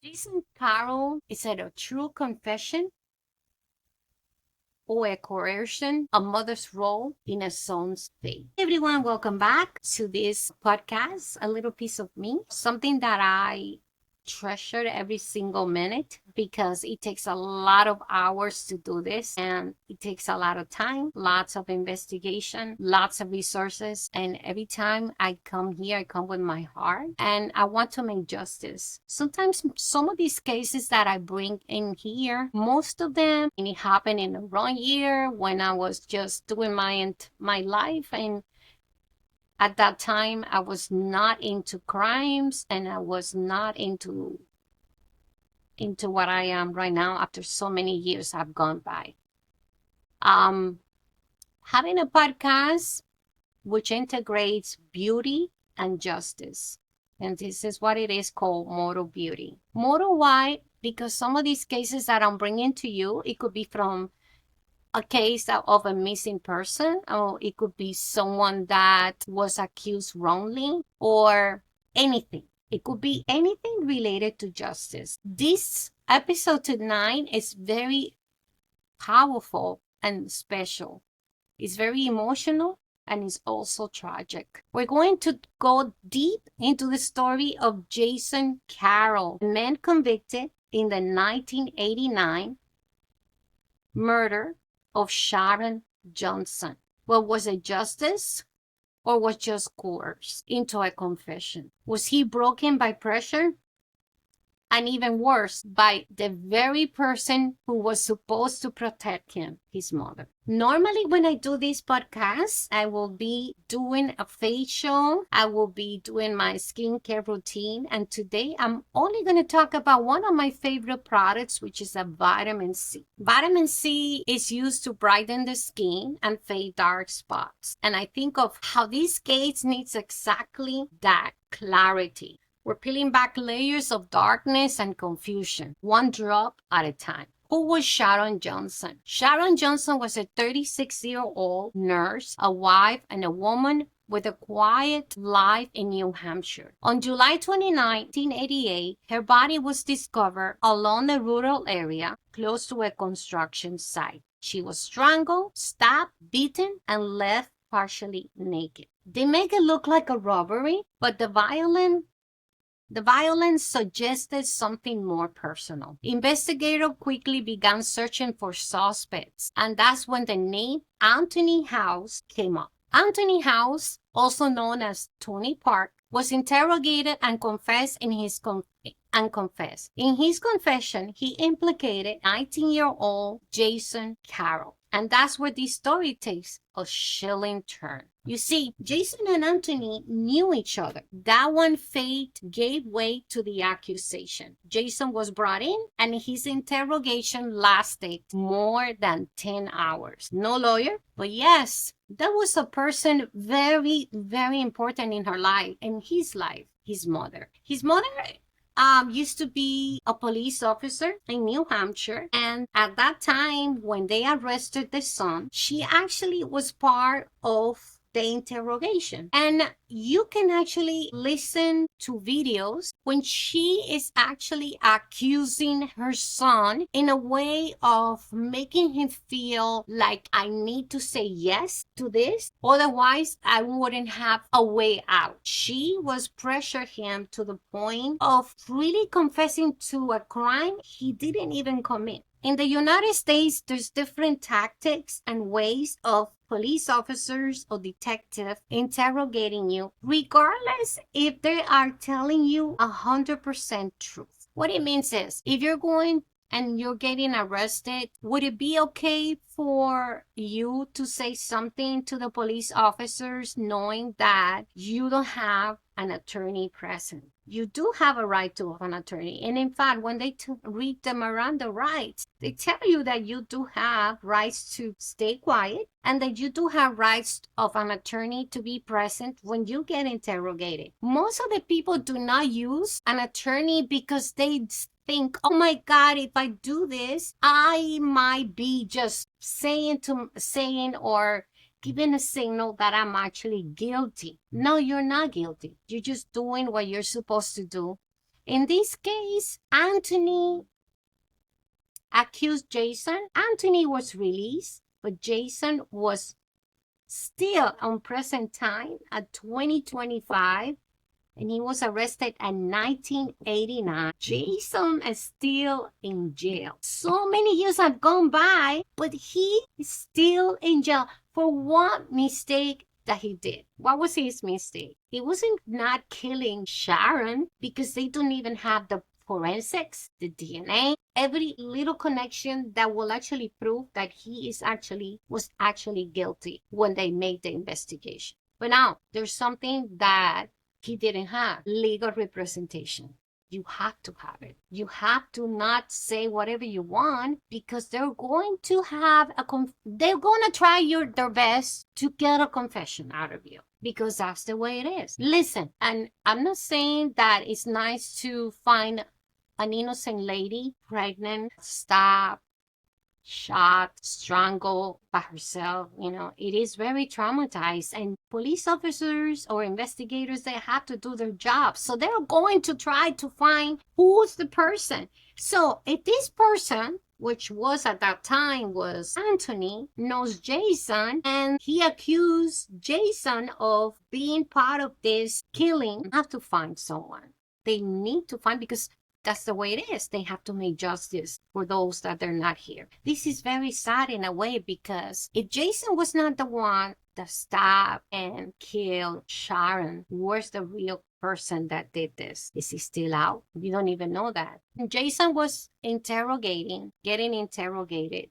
Jason Carroll, is it a true confession or a coercion? A mother's role in a son's fate. Hey everyone, welcome back to this podcast, A Little Piece of Me. Something that I treasure every single minute because it takes a lot of hours to do this and it takes a lot of time, lots of investigation, lots of resources. And every time I come here, I come with my heart and I want to make justice. Sometimes some of these cases that I bring in here, most of them, and it happened in the wrong year when I was just doing my life, and at that time, I was not into crimes and I was not into what I am right now after so many years have gone by. Having a podcast which integrates beauty and justice. And this is what it is called moral beauty. Moral why? Because some of these cases that I'm bringing to you, it could be from a case of a missing person, or it could be someone that was accused wrongly, or anything. It could be anything related to justice. This episode tonight is very powerful and special. It's very emotional and it's also tragic. We're going to go deep into the story of Jason Carroll, a man convicted in the 1989 murder of Sharon Johnson. Well, was it justice or was just coerced into a confession? Was he broken by pressure? And even worse, by the very person who was supposed to protect him, his mother. Normally, when I do this podcast, I will be doing a facial. I will be doing my skincare routine. And today, I'm only going to talk about one of my favorite products, which is a vitamin C. Vitamin C is used to brighten the skin and fade dark spots. And I think of how this case needs exactly that clarity. We're peeling back layers of darkness and confusion, one drop at a time. Who was Sharon Johnson? Sharon Johnson was a 36-year-old nurse, a wife, and a woman with a quiet life in New Hampshire. On July 29, 1988, her body was discovered along a rural area close to a construction site. She was strangled, stabbed, beaten, and left partially naked. They make it look like a robbery, but the violence suggested something more personal. Investigators quickly began searching for suspects, and that's when the name Anthony House came up. Anthony House, also known as Tony Park, was interrogated and confessed in his confession, he implicated 19-year-old Jason Carroll. And that's where this story takes a chilling turn. You see, Jason and Anthony knew each other. That one fate gave way to the accusation. Jason was brought in and his interrogation lasted more than 10 hours. No lawyer, but yes, that was a person very, very important in her life, in his life, his mother. His mother used to be a police officer in New Hampshire. And at that time, when they arrested the son, she actually was part of the interrogation. And you can actually listen to videos when she is actually accusing her son in a way of making him feel like I need to say yes to this. Otherwise, I wouldn't have a way out. She was pressuring him to the point of really confessing to a crime he didn't even commit. In the United States, there's different tactics and ways of police officers or detectives interrogating you, regardless if they are telling you 100% truth. What it means is, if you're going and you're getting arrested, would it be okay for you to say something to the police officers knowing that you don't have an attorney present? You do have a right to an attorney. And in fact, when they read the Miranda rights, they tell you that you do have rights to stay quiet and that you do have rights of an attorney to be present when you get interrogated. Most of the people do not use an attorney because they think, oh my God, if I do this, I might be just saying or giving a signal that I'm actually guilty. No, you're not guilty. You're just doing what you're supposed to do In this case, Anthony accused Jason. Anthony was released, but Jason was still on present time at 2025, and he was arrested in 1989. Jason is still in jail. So many years have gone by, but he is still in jail for one mistake that he did. What was his mistake? It wasn't not killing Sharon, because they don't even have the forensics, the DNA, every little connection that will actually prove that he was actually guilty when they made the investigation. But now there's something that he didn't have: legal representation. You have to have it. You have to not say whatever you want, because they're going to have they're going to try their best to get a confession out of you, because that's the way it is. Listen, and I'm not saying that it's nice to find an innocent lady pregnant, stabbed, shot, strangled by herself. It is very traumatized, and police officers or investigators, they have to do their job. So they're going to try to find who's the person. So if this person, which was at that time was Anthony, knows Jason, and he accused Jason of being part of this killing, they have to find someone. They need to find, because that's the way it is. They have to make justice for those that they're not here. This is very sad in a way, because if Jason was not the one that stabbed and killed Sharon, where's the real person that did this? Is he still out? You don't even know that. Jason was getting interrogated.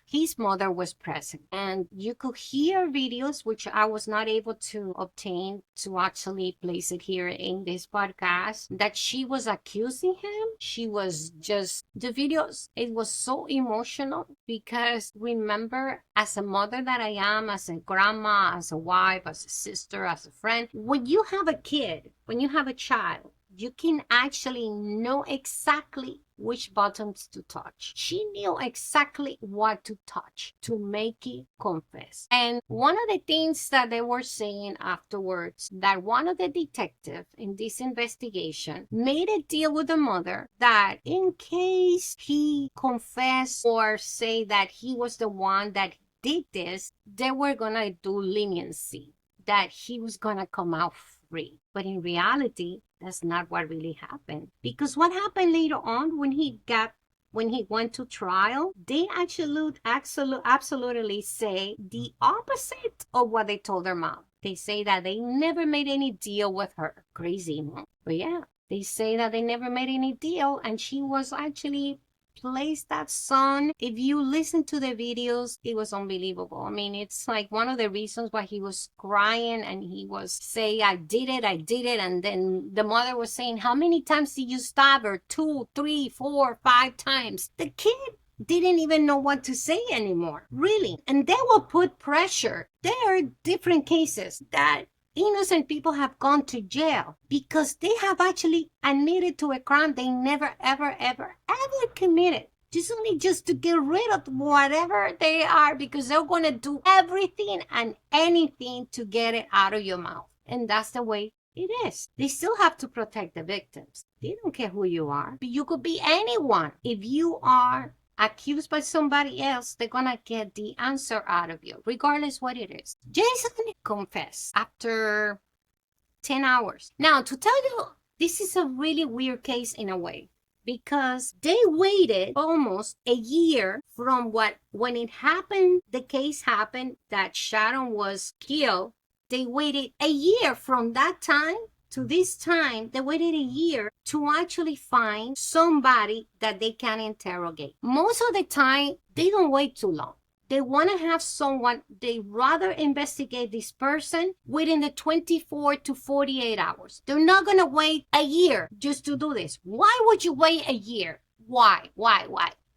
His mother was present, and you could hear videos, which I was not able to obtain to actually place it here in this podcast, that she was accusing him. She was just, the videos, it was so emotional, because remember, as a mother that I am, as a grandma, as a wife, as a sister, as a friend, when you have a kid, when you have a child, you can actually know exactly which buttons to touch. She knew exactly what to touch to make it confess. And one of the things that they were saying afterwards, that one of the detectives in this investigation made a deal with the mother that in case he confessed or say that he was the one that did this, they were gonna do leniency, that he was gonna come out free. But in reality, that's not what really happened. Because what happened later on when he went to trial, they absolutely say the opposite of what they told their mom. They say that they never made any deal with her. Crazy, no? But yeah, they say that they never made any deal, and she was actually placed that son. If you listen to the videos, it was unbelievable. I mean, it's like one of the reasons why he was crying, and he was saying, I did it. And then the mother was saying, how many times did you stab her? 2, 3, 4, 5 times. The kid didn't even know what to say anymore, really. And they will put pressure. There are different cases that innocent people have gone to jail because they have actually admitted to a crime they never, ever committed. Just to get rid of whatever they are, because they're going to do everything and anything to get it out of your mouth. And that's the way it is. They still have to protect the victims. They don't care who you are. But you could be anyone. If you are accused by somebody else, they're gonna get the answer out of you, regardless what it is. Jason confessed after 10 hours. Now, to tell you, this is a really weird case in a way, because they waited almost a year from when it happened, the case happened that Sharon was killed. They waited a year from that time to this time. They waited a year to actually find somebody that they can interrogate. Most of the time, they don't wait too long. They want to have someone, they rather investigate this person within the 24 to 48 hours. They're not going to wait a year just to do this. Why would you wait a year? Why?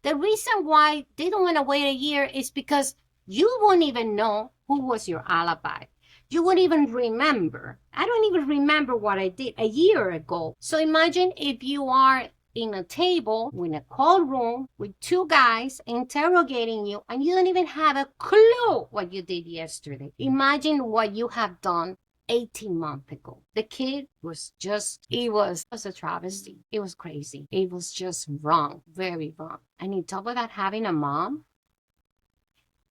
The reason why they don't want to wait a year is because you won't even know who was your alibi. You won't even remember. I don't even remember what I did a year ago. So imagine if you are in a table in a cold room with 2 guys interrogating you, and you don't even have a clue what you did yesterday. Imagine what you have done 18 months ago. The kid was just, it was a travesty. It was crazy. It was just wrong, very wrong. And on top of that, having a mom,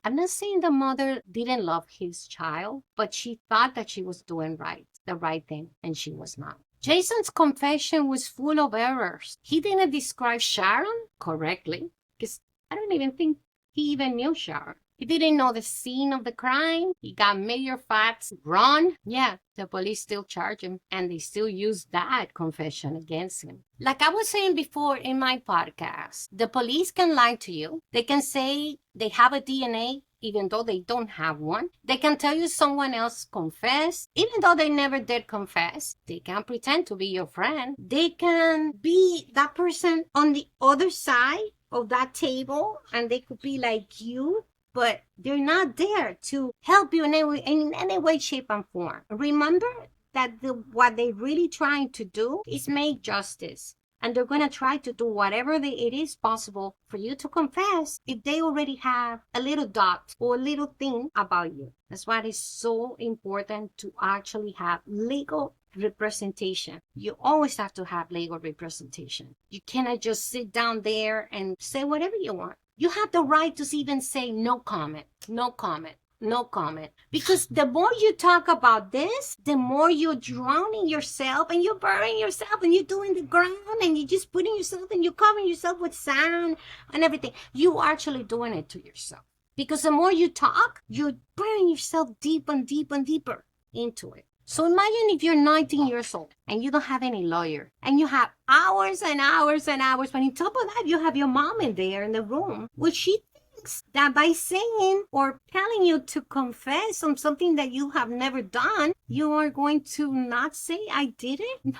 I'm not saying the mother didn't love his child, but she thought that she was doing the right thing, and she was not. Jason's confession was full of errors. He didn't describe Sharon correctly, because I don't even think he even knew Sharon. He didn't know the scene of the crime. He got major facts wrong. Yeah, the police still charge him, and they still use that confession against him. Like I was saying before in my podcast, the police can lie to you. They can say they have a DNA even though they don't have one. They can tell you someone else confessed, even though they never did confess. They can pretend to be your friend. They can be that person on the other side of that table, and they could be like you, but they're not there to help you in any way, shape, and form. Remember that what they're really trying to do is make justice. And they're going to try to do whatever it is possible for you to confess if they already have a little dot or a little thing about you. That's why it's so important to actually have legal representation. You always have to have legal representation. You cannot just sit down there and say whatever you want. You have the right to even say no comment, no comment, no comment. Because the more you talk about this, the more you're drowning yourself and you're burying yourself and you're doing the ground and you're just putting yourself and you're covering yourself with sand and everything. You're actually doing it to yourself. Because the more you talk, you're burying yourself deep and deep and deeper into it. So imagine if you're 19 years old and you don't have any lawyer and you have hours and hours and hours, but on top of that, you have your mom in there in the room, which she thinks that by saying or telling you to confess on something that you have never done, you are going to not say, I did it? No.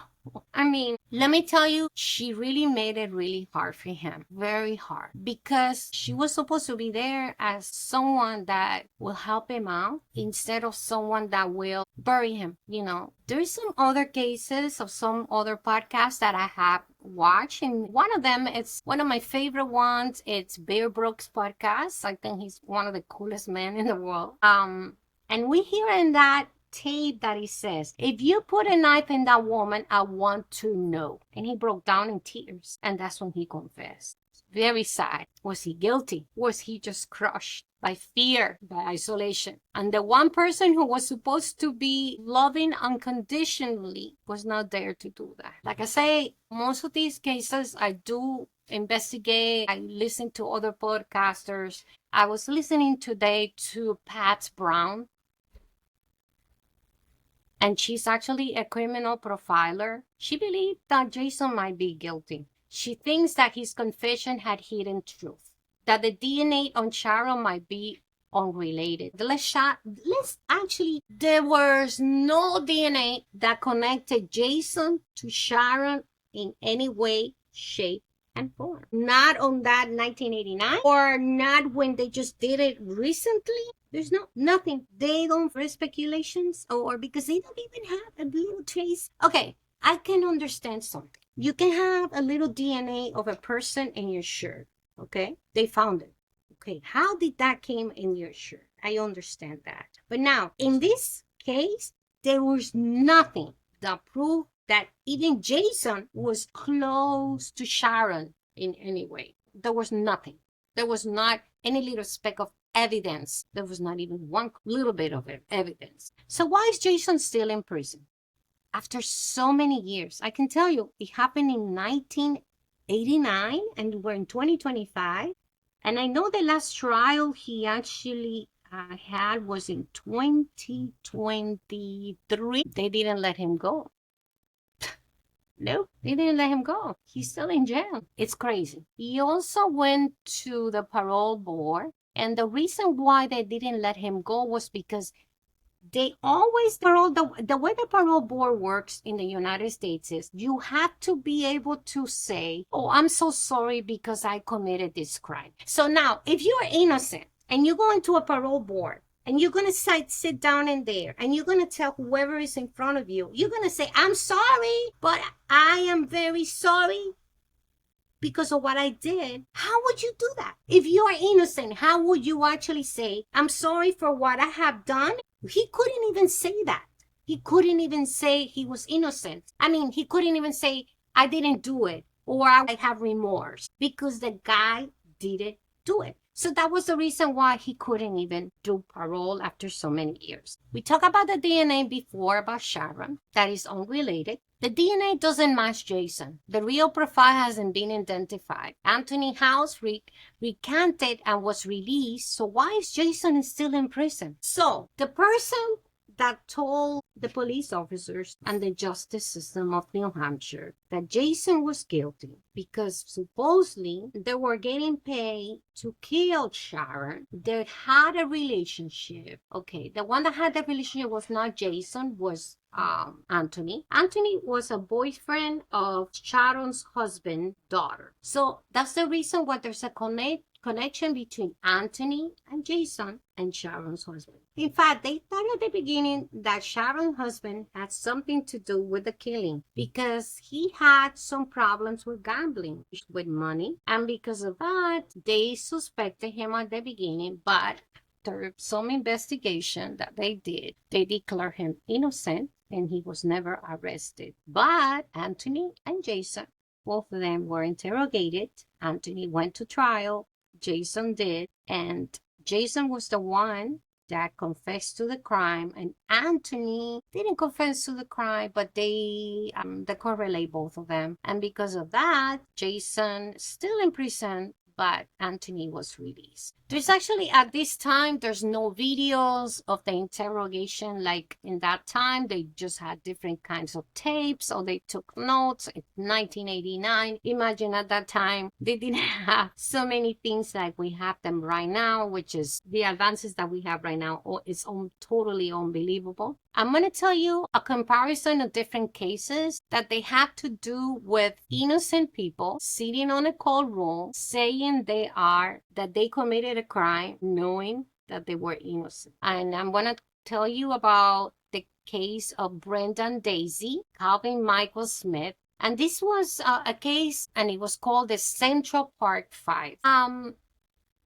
I mean, let me tell you, she really made it really hard for him. Very hard. Because she was supposed to be there as someone that will help him out instead of someone that will bury him. You know, there's some other cases of some other podcasts that I have watched. And one of them, it's one of my favorite ones. It's Bear Brooks' podcast. I think he's one of the coolest men in the world. And we hear in that tape that he says, if you put a knife in that woman, I want to know. And he broke down in tears, and that's when he confessed. Very sad. Was he guilty? Was he just crushed by fear, by isolation? And the one person who was supposed to be loving unconditionally was not there to do that. Like I say, most of these cases I do investigate. I listen to other podcasters. I was listening today to Pat Brown, and she's actually a criminal profiler. She believed that Jason might be guilty. She thinks that his confession had hidden truth, that the DNA on Sharon might be unrelated. There was no DNA that connected Jason to Sharon in any way, shape, and form. Not on that 1989, or not when they just did it recently. There's nothing. They don't for speculations, or because they don't even have a little trace. Okay, I can understand something. You can have a little DNA of a person in your shirt. Okay, they found it. Okay, how did that came in your shirt? I understand that. But now, in this case, there was nothing that proved that even Jason was close to Sharon in any way. There was nothing. There was not any little speck of evidence. There was not even one little bit of evidence. So why is Jason still in prison? After so many years, I can tell you, it happened in 1989 and we're in 2025. And I know the last trial he actually had was in 2023. They didn't let him go. No, they didn't let him go. He's still in jail. It's crazy. He also went to the parole board. And the reason why they didn't let him go was because they always the way the parole board works in the United States is you have to be able to say, oh, I'm so sorry because I committed this crime. So now, if you're innocent and you go into a parole board and you're going to sit down in there and you're going to tell whoever is in front of you, you're going to say, I'm sorry, but I am very sorry because of what I did. How would you do that? If you are innocent, how would you actually say, I'm sorry for what I have done? He couldn't even say that. he couldn't even say he was innocent. I mean, he couldn't even say, I didn't do it, or I have remorse, because the guy didn't do it. So that was the reason why he couldn't even do parole after so many years. We talked about the DNA before about Sharon. That is unrelated. The DNA doesn't match Jason. The real profile hasn't been identified. Anthony House recanted and was released. So why is Jason still in prison? So the person that told the police officers and the justice system of New Hampshire that Jason was guilty because supposedly they were getting paid to kill Sharon. They had a relationship. Okay, the one that had the relationship was not Jason, was Anthony. Anthony was a boyfriend of Sharon's husband's daughter. So that's the reason why there's a connection between Anthony and Jason and Sharon's husband. In fact, they thought at the beginning that Sharon's husband had something to do with the killing because he had some problems with gambling, with money, and because of that, they suspected him at the beginning, but after some investigation that they did, they declared him innocent and he was never arrested. But Anthony and Jason, both of them were interrogated. Anthony went to trial. Jason did, and Jason was the one that confessed to the crime, and Anthony didn't confess to the crime, but they correlate both of them, and because of that, Jason still in prison, but Anthony was released. There's actually, at this time, there's no videos of the interrogation like in that time. They just had different kinds of tapes, or they took notes. It's 1989. Imagine at that time, they didn't have so many things like we have them right now, which is the advances that we have right now. It's totally unbelievable. I'm going to tell you a comparison of different cases that they have to do with innocent people sitting on a cold room saying that they committed a crime knowing that they were innocent. And I'm going to tell you about the case of Brendan Dassey, Calvin Michael Smith. And this was a case, and it was called the Central Park Five.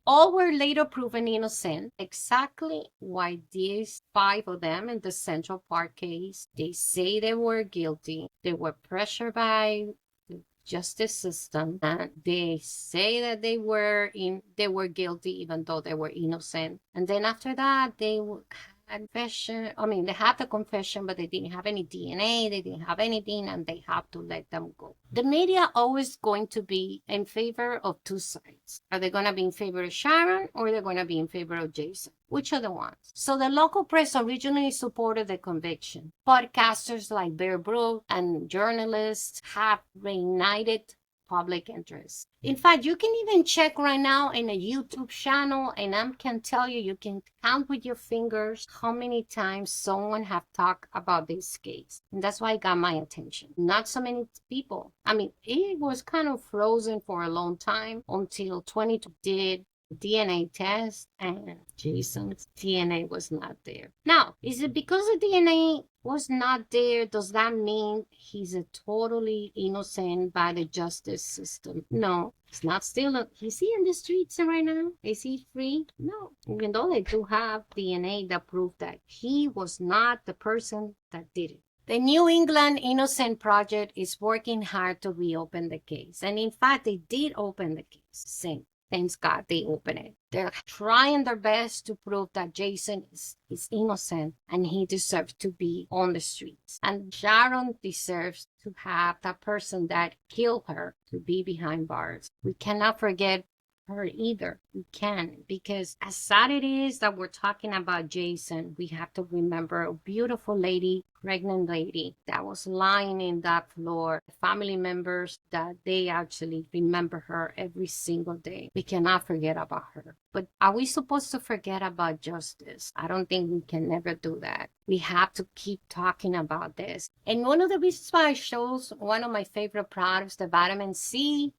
All were later proven innocent. Exactly why these 5 of them in the Central Park case, they say they were guilty. They were pressured by the justice system, and they say that they were guilty even though they were innocent. And then after that, they had confession. I mean, they had the confession, but they didn't have any DNA. They didn't have anything, and they have to let them go. The media always going to be in favor of 2 sides. Are they going to be in favor of Sharon, or they're going to be in favor of Jason? Which are the ones? So the local press originally supported the conviction. Podcasters like Bear Brook and journalists have reignited public interest. In fact, you can even check right now in a YouTube channel, and I can tell you, you can count with your fingers how many times someone have talked about this case. And that's why it got my attention. Not so many people. I mean, it was kind of frozen for a long time until 2020 did DNA test, and Jason's DNA was not there. Now, is it because the DNA was not there, does that mean he's a totally innocent by the justice system? No, he's not still. Is he in the streets right now? Is he free? No, even though they do have DNA that prove that he was not the person that did it. The New England Innocence Project is working hard to reopen the case, and in fact, they did open the case. Thanks God they opened it. They're trying their best to prove that Jason is innocent and he deserves to be on the streets. And Sharon deserves to have that person that killed her to be behind bars. We cannot forget her either. We can, because as sad it is that we're talking about Jason, we have to remember a beautiful lady, pregnant lady that was lying in that floor. Family members that they actually remember her every single day. We cannot forget about her. But are we supposed to forget about justice? I don't think we can never do that. We have to keep talking about this. And one of the reasons why I chose one of my favorite products, the vitamin C,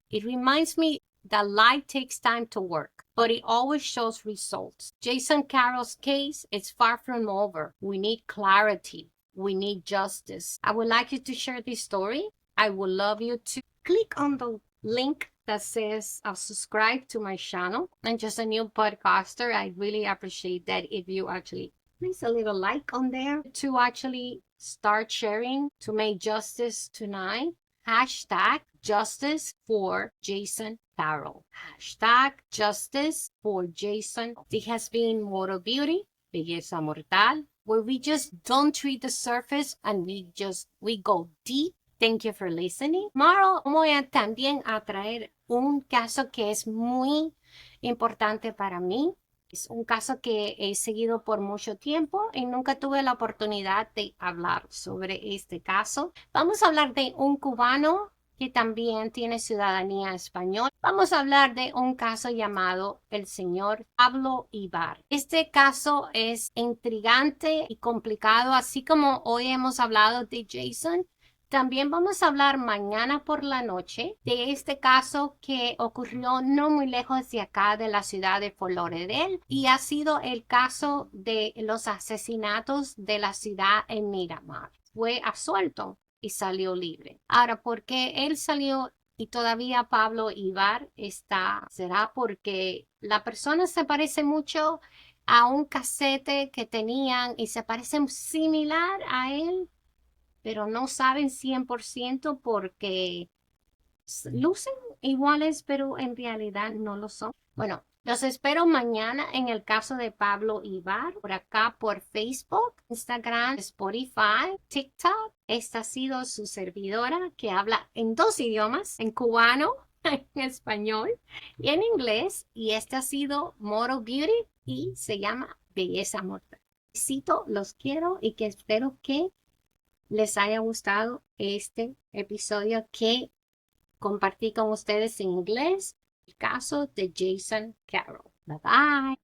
it reminds me that light takes time to work, but it always shows results. Jason Carroll's case is far from over. We need clarity. We need justice. I would like you to share this story. I would love you to click on the link that says subscribe to my channel. I'm just a new podcaster. I really appreciate that if you actually Please a little like on there to actually start sharing to make justice tonight. Hashtag justice for Jason Carroll. Hashtag justice for Jason. This has been Mortal Beauty, Belleza Mortal, where we just don't treat the surface and we go deep. Thank you for listening. Tomorrow voy a también a traer un caso que es muy importante para mí. Es un caso que he seguido por mucho tiempo y nunca tuve la oportunidad de hablar sobre este caso. Vamos a hablar de un cubano que también tiene ciudadanía española. Vamos a hablar de un caso llamado el señor Pablo Ibar. Este caso es intrigante y complicado, así como hoy hemos hablado de Jason. También vamos a hablar mañana por la noche de este caso que ocurrió no muy lejos de acá de la ciudad de Fort Lauderdale y ha sido el caso de los asesinatos de la ciudad en Miramar. Fue absuelto y salió libre. Ahora, ¿por qué él salió y todavía Pablo Ibar está? ¿Será porque la persona se parece mucho a un casete que tenían y se parece similar a él? Pero no saben 100% porque lucen iguales, pero en realidad no lo son. Bueno, los espero mañana en el caso de Pablo Ibar, por acá por Facebook, Instagram, Spotify, TikTok. Esta ha sido su servidora que habla en 2 idiomas, en cubano, en español y en inglés. Y este ha sido Mortal Beauty y se llama Belleza Mortal. Los quiero y que espero que les haya gustado este episodio que compartí con ustedes en inglés, el caso de Jason Carroll. Bye bye.